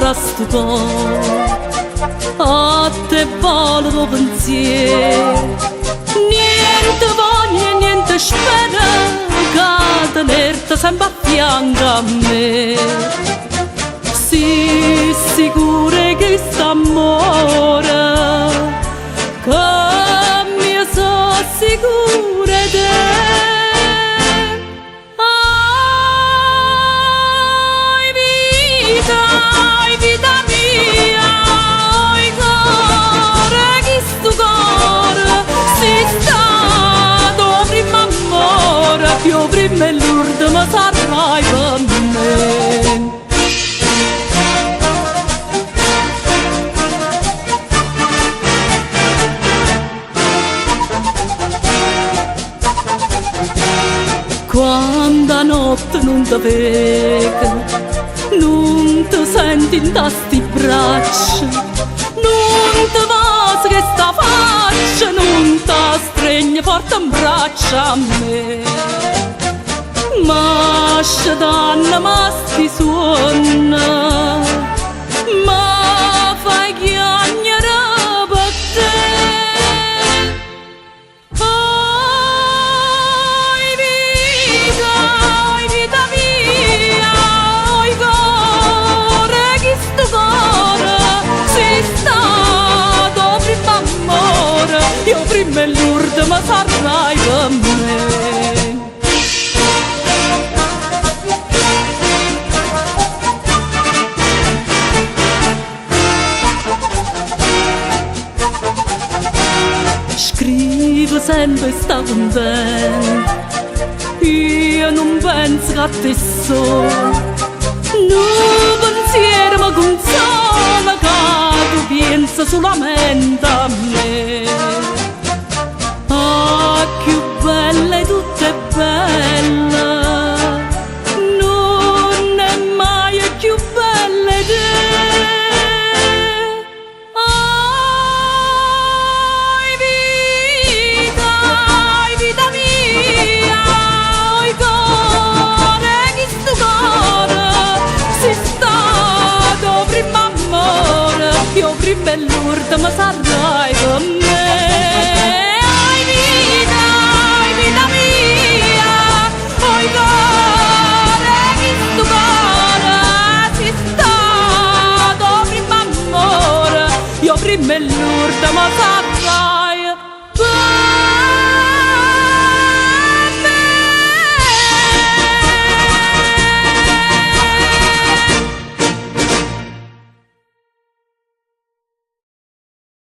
amore a sto cuore, a te vale lo pensiero, niente voglia, niente spera, che tenerti sempre a fianco a me. Sii sicura che st'amore, che mi so sicura di te. Più prima e l'ultima sarai per me. Quando notte non ti vedo, non ti senti in sti braccia, non ti va che sta faccia, non ti stringe forte in braccia a me. Ma danno ma sti suona, ma fai chiagnere per te. Oi vita mia, oi cuore, chi sto cuore, sei stato prima amore, io prima e l'ultima sarai per me. Scrivo sempre sta contenta, io non penso che a te solo, non pensiero mi consola che tu pensi solamente a me. Ah, più bella e tutta è bella, non è mai più bella di te. Io prima e l'ultima sarai con me. Oi vita mia, oi cuore, chi sto cuore, sei stato prima amore, io prima e l'ultima sarai.